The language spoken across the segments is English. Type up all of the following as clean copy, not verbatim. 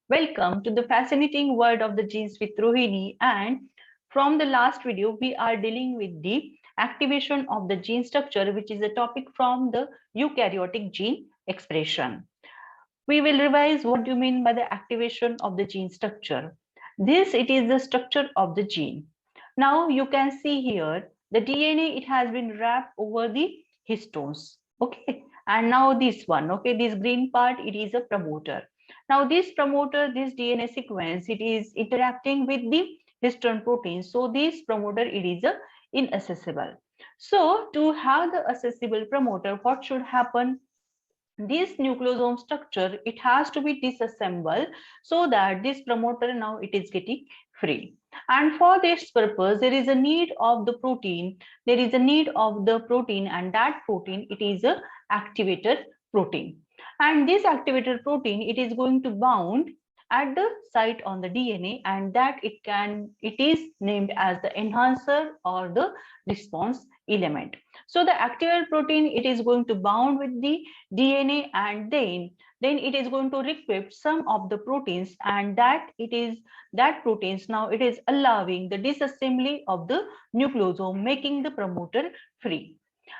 Welcome to the fascinating world of the genes with Rohini. And from the last video, we are dealing with the activation of the gene structure, which is a topic from the eukaryotic gene expression. We will revise what do you mean by the activation of the gene structure. It is the structure of the gene. Now you can see here the DNA, it has been wrapped over the histones. Okay. And now this one, okay, this green part, it is a promoter. Now this promoter, this DNA sequence, it is interacting with the histone protein. So this promoter, it is a inaccessible. So to have the accessible promoter, what should happen? This nucleosome structure, it has to be disassembled so that this promoter now it is getting free. And for this purpose, there is a need of the protein. There is a need of the protein, and that protein, it is a activator protein. And this activator protein, it is going to bound at the site on the DNA, and that it is named as the enhancer or the response element. So the activator protein, it is going to bound with the DNA, and then it is going to requip some of the proteins, and that proteins now it is allowing the disassembly of the nucleosome, making the promoter free.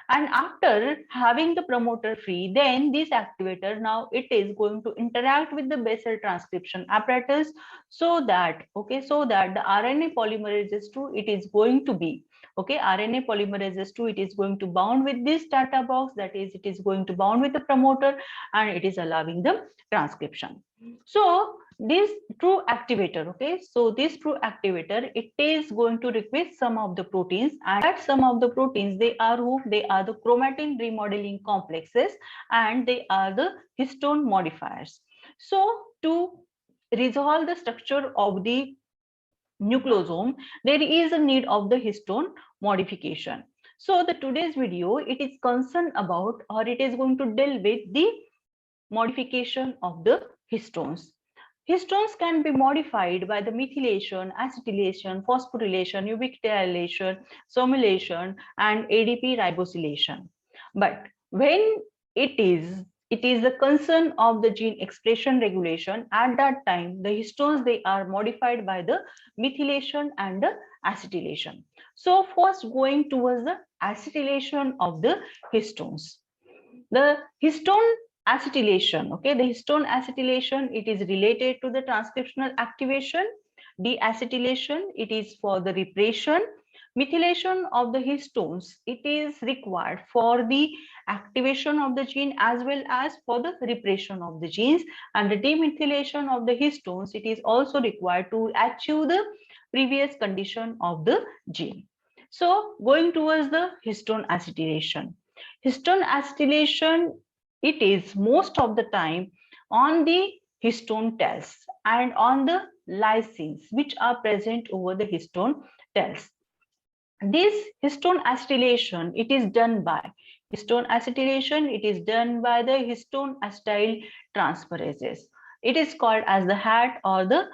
And after having the promoter free, then this activator now it is going to interact with the basal transcription apparatus, so that the RNA polymerase 2 it is going to be, okay, RNA polymerase 2 it is going to bound with this data box, that is it is going to bound with the promoter, and it is allowing the transcription. So this true activator, okay, so this true activator, it is going to request some of the proteins, and that some of the proteins, they are who? They are the chromatin remodeling complexes, and they are the histone modifiers. So to resolve the structure of the nucleosome, there is a need of the histone modification. So the today's video, it is concerned about, or it is going to deal with the modification of the histones. Histones can be modified by the methylation, acetylation, phosphorylation, ubiquitination, somylation, and ADP ribosylation. But when it is the concern of the gene expression regulation, at that time the histones, they are modified by the methylation and the acetylation. So first, going towards the acetylation of the histones. The histone acetylation, okay, the histone acetylation, it is related to the transcriptional activation. Deacetylation, it is for the repression. Methylation of the histones, it is required for the activation of the gene as well as for the repression of the genes. And the demethylation of the histones, it is also required to achieve the previous condition of the gene. So going towards the histone acetylation. Histone acetylation, it is most of the time on the histone tails and on the lysines which are present over the histone tails. This histone acetylation, it is done by the histone acetyl transferases. It is called as the HAT or the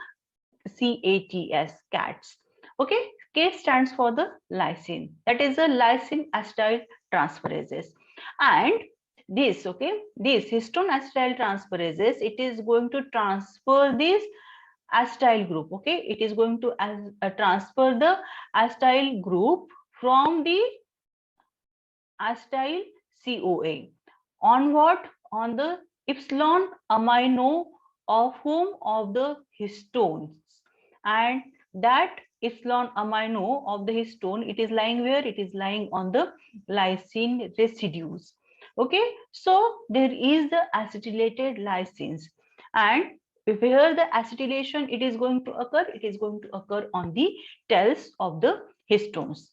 CATS. Okay, K stands for the lysine. That is the lysine acetyl transferases. And this, okay, this histone acetyl transferases, it is going to transfer this acetyl group. Okay, it is going to transfer the acetyl group from the acetyl CoA on what? On the epsilon amino of whom? Of the histones. And that epsilon amino of the histone, it is lying where? It is lying on the lysine residues. Okay, so there is the acetylated lysines, and where the acetylation it is going to occur, it is going to occur on the tails of the histones.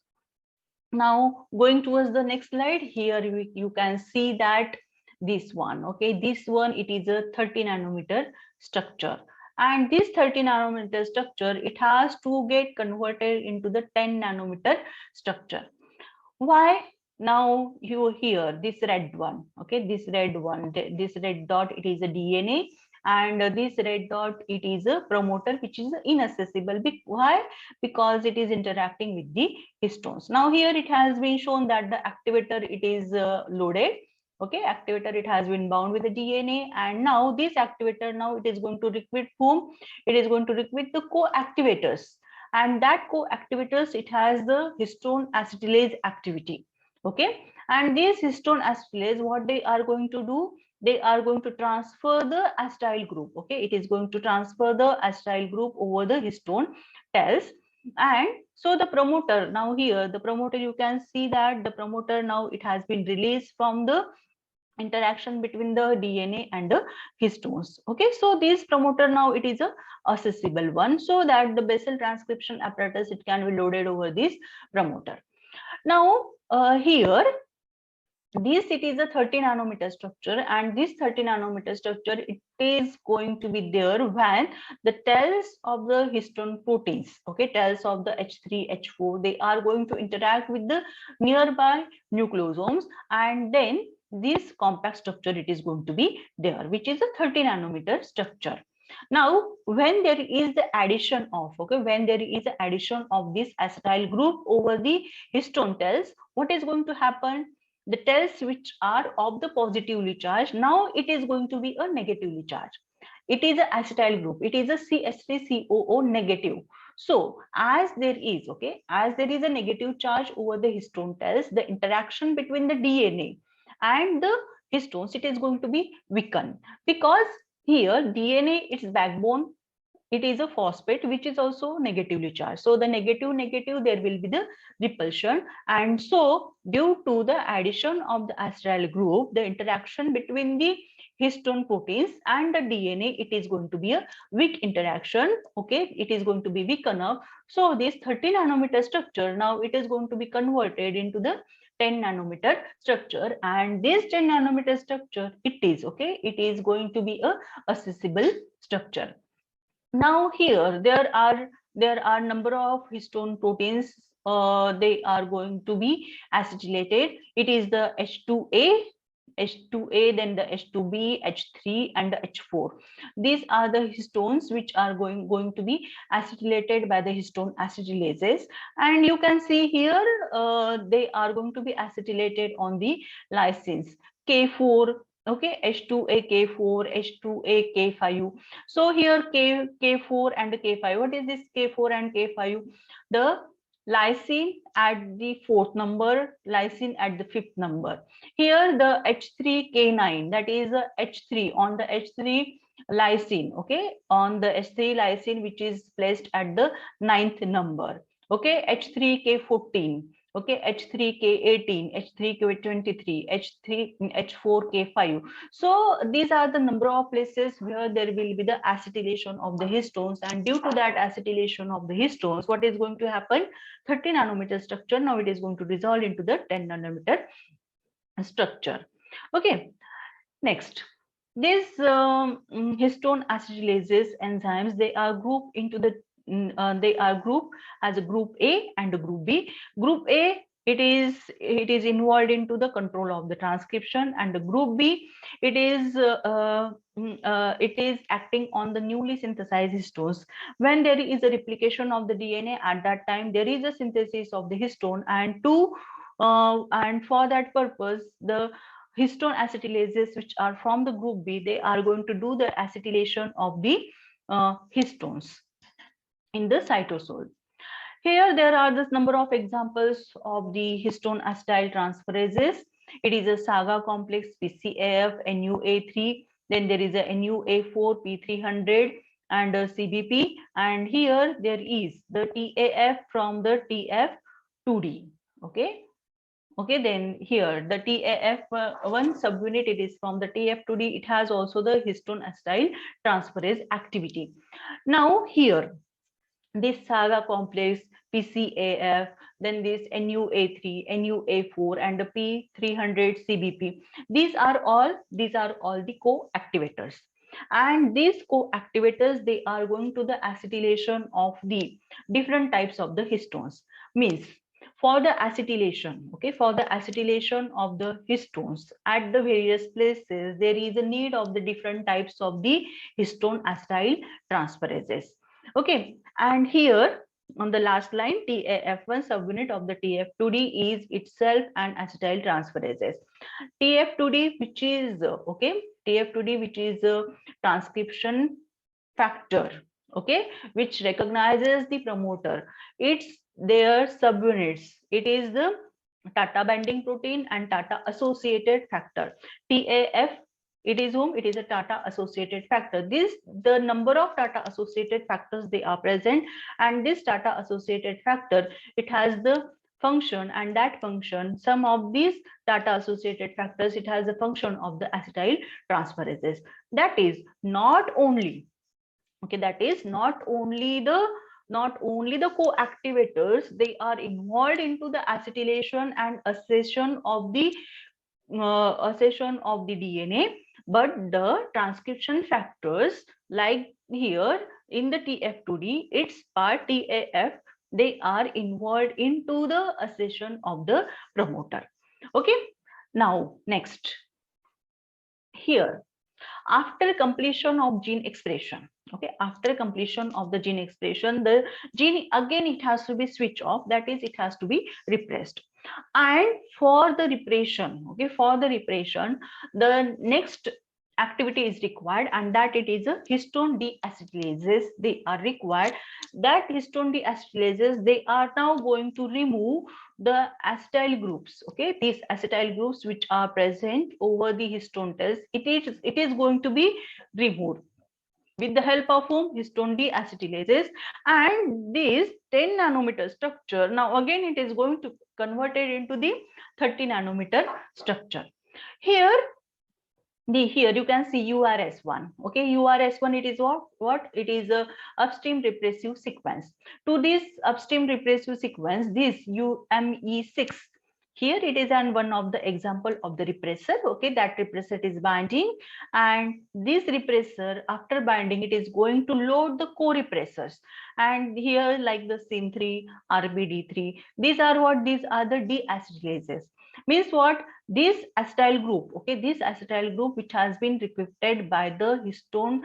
Now going towards the next slide, here you can see that this one, okay, this one, it is a 30 nanometer structure, and this 30 nanometer structure, it has to get converted into the 10 nanometer structure. Why? Now you hear this red one, okay, this red dot, it is a DNA, and this red dot, it is a promoter which is inaccessible. Why? Because it is interacting with the histones. Now here it has been shown that the activator, it is loaded, Okay, activator, it has been bound with the DNA, and now this activator, now it is going to recruit whom? It is going to recruit the co-activators, and that co-activators, it has the histone acetylase activity. Okay, and these histone acetylase, what they are going to do? They are going to transfer the acetyl group. Okay, it is going to transfer the acetyl group over the histone tails. And so the promoter, now here the promoter, you can see that the promoter, now it has been released from the interaction between the DNA and the histones. Okay, so this promoter, now it is a accessible one, so that the basal transcription apparatus, it can be loaded over this promoter. Now here, this, it is a 30 nanometer structure, and this 30 nanometer structure, it is going to be there when the tails of the histone proteins, okay, tails of the H3 H4, they are going to interact with the nearby nucleosomes, and then this compact structure, it is going to be there, which is a 30 nanometer structure. Now when there is the addition of, okay, when there is the addition of this acetyl group over the histone tails, what is going to happen? The tails which are of the positively charged, now it is going to be a negatively charged. It is a acetyl group, it is a CH3COO negative. So as there is, okay, as there is a negative charge over the histone tails, the interaction between the DNA and the histones, it is going to be weakened, because here DNA, its backbone, it is a phosphate which is also negatively charged. So the negative negative, there will be the repulsion, and so due to the addition of the acetyl group, the interaction between the histone proteins and the DNA, it is going to be a weak interaction. Okay, it is going to be weak enough. So this 30 nanometer structure, now it is going to be converted into the 10 nanometer structure, and this 10 nanometer structure, it is, okay, it is going to be a accessible structure. Now here there are number of histone proteins, they are going to be acetylated. It is the H2A, then the H2B, H3, and the H4. These are the histones which are going to be acetylated by the histone acetylases, and you can see here they are going to be acetylated on the lysines K4. Okay, H2A K4, H2A K5. So here K4 and K5. What is this K4 and K5? The lysine at the fourth number, lysine at the fifth number. Here the H3K9, that is H3 on the H3 lysine. Okay, on the H3 lysine, which is placed at the ninth number. Okay, H3K14. Okay, H3K18, H3K23, H4K5. So these are the number of places where there will be the acetylation of the histones, and due to that acetylation of the histones, what is going to happen? 30 nanometer structure, now it is going to dissolve into the 10 nanometer structure. Okay, next, these histone acetylases enzymes, they are grouped into the they are grouped as a group A and a group B. Group A, it is involved into the control of the transcription, and the group B, it is acting on the newly synthesized histones. When there is a replication of the DNA, at that time there is a synthesis of the histone, and for that purpose, the histone acetylases which are from the group B, they are going to do the acetylation of the histones in the cytosol. Here there are this number of examples of the histone acetyl transferases. It is a Saga complex, PCAF, NUA3, then there is a NUA4, P300, and a CBP, and here there is the TAF from the TF2D. Okay, then here the TAF one subunit, it is from the TF2D. It has also the histone acetyl transferase activity. Now here, this Saga complex, PCAF, then this NUA3, NUA4, and the P300 CBP. These are all the co-activators. And these co-activators, they are going to the acetylation of the different types of the histones. Means, for the acetylation, okay, for the acetylation of the histones at the various places, there is a need of the different types of the histone acetyl transferases. Okay, and here on the last line, TAF1 subunit of the TF2D is itself an acetyl transferases. TF2D, which is okay, TF2D, which is a transcription factor, okay, which recognizes the promoter. It's their subunits. It is the Tata binding protein and Tata associated factor. TAF, it is whom? It is a Tata associated factor. This, the number of Tata associated factors they are present, and this Tata associated factor, it has the function, and that function, some of these Tata associated factors, it has the function of the acetyl transferases. That is not only, okay, that is not only the co-activators, they are involved into the acetylation and accession of the DNA, but the transcription factors, like here in the TF2D, its part TAF, they are involved into the accession of the promoter. Okay, now next, here, after completion of gene expression, okay, after completion of the gene expression, the gene again, it has to be switched off, that is, it has to be repressed. And for the repression, okay, for the repression, the next activity is required, and that it is a histone deacetylases they are required. That histone deacetylases, they are now going to remove the acetyl groups, okay, these acetyl groups which are present over the histone tails, it is going to be removed with the help of whom? Histone deacetylases. And this 10 nanometer structure, now again it is going to convert it into the 30 nanometer structure. Here you can see URS1. Okay, URS1, it is what it is a upstream repressive sequence. To this upstream repressive sequence, this UME6, here it is and one of the example of the repressor. Okay, that repressor is binding, and this repressor, after binding, it is going to load the co-repressors. And here, like the SYN3, RBD3, these are what? These are the deacetylases. Means what? This acetyl group, okay, this acetyl group which has been recruited by the histone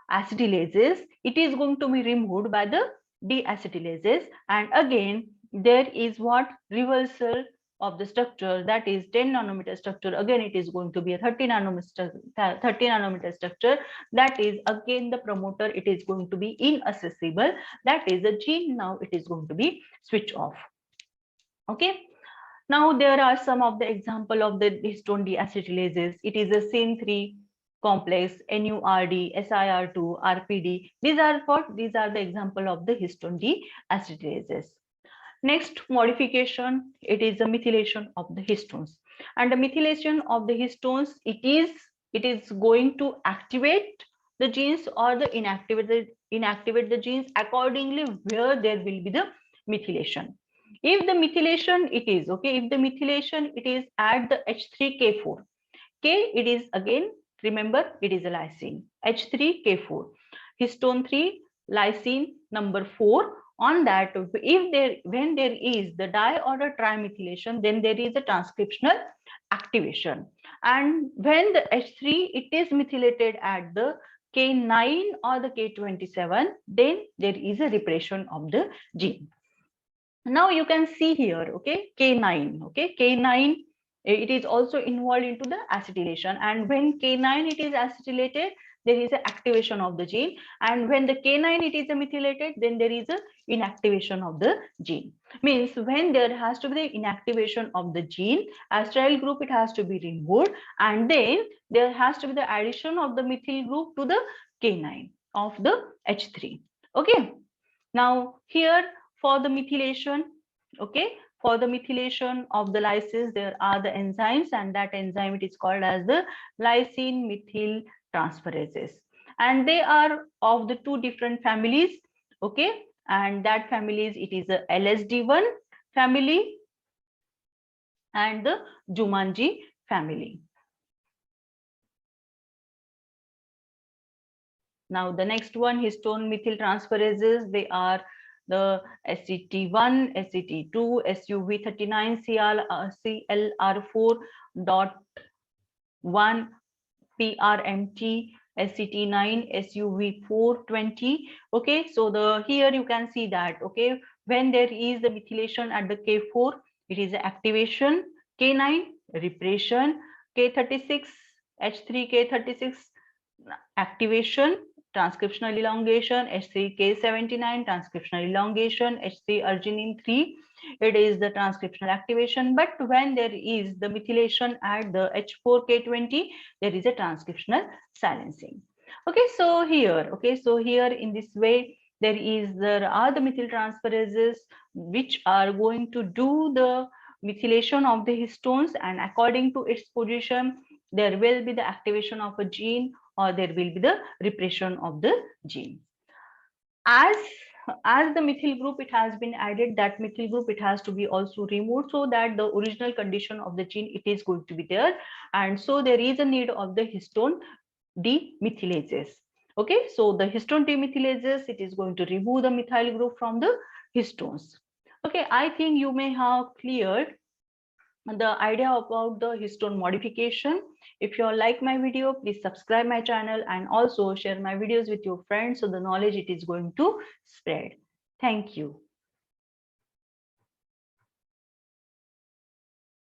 acetylases, it is going to be removed by the deacetylases. And again, there is what? Reversal of the structure, that is 10 nanometer structure. Again, it is going to be a 30 nanometer structure. That is again the promoter, it is going to be inaccessible. That is the gene, now it is going to be switched off. Okay. Now there are some of the example of the histone deacetylases. It is a SYN3 complex, NURD, SIR2, RPD. These are what? These are the example of the histone deacetylases. Next modification, it is a methylation of the histones. And the methylation of the histones, it is going to activate the genes or the inactivate the genes accordingly where there will be the methylation. If the methylation it is, okay, if the methylation it is at the H3K4, K, it is again, remember, it is a lysine, H3K4, histone 3, lysine number 4. On that, if when there is the di or a trimethylation, then there is a transcriptional activation. And when the H3 it is methylated at the K9 or the K27, then there is a repression of the gene. Now you can see here, okay, K9, okay, K9, it is also involved into the acetylation, and when K9 it is acetylated, there is an activation of the gene, and when the K9 it is methylated, then there is a inactivation of the gene. Means when there has to be the inactivation of the gene, acetyl group it has to be removed, and then there has to be the addition of the methyl group to the K9 of the H3. Okay, now here for the methylation, okay, for the methylation of the lysis, there are the enzymes, and that enzyme it is called as the lysine methyl transferases, and they are of the two different families, okay, and that families, it is a LSD1 family and the Jumanji family. Now the next one, histone methyl transferases, they are the SCT1, SCT2, SUV39, CLR4.1, PRMT, SCT9, SUV420. Okay, so the here you can see that, okay, When there is the methylation at the K4, it is activation. K9, repression. K36, H3K36, activation, transcriptional elongation. H3K79, transcriptional elongation. H3 arginine 3, it is the transcriptional activation. But when there is the methylation at the H4K20, there is a transcriptional silencing. Okay, so here in this way, there are the methyl transferases which are going to do the methylation of the histones, and according to its position, there will be the activation of a gene or there will be the repression of the gene. As the methyl group it has been added, that methyl group it has to be also removed, so that the original condition of the gene it is going to be there, and so there is a need of the histone demethylases. Okay, so the histone demethylases, it is going to remove the methyl group from the histones. Okay, I think you may have cleared the idea about the histone modification. If you like my video, please subscribe my channel and also share my videos with your friends, so the knowledge it is going to spread. Thank you.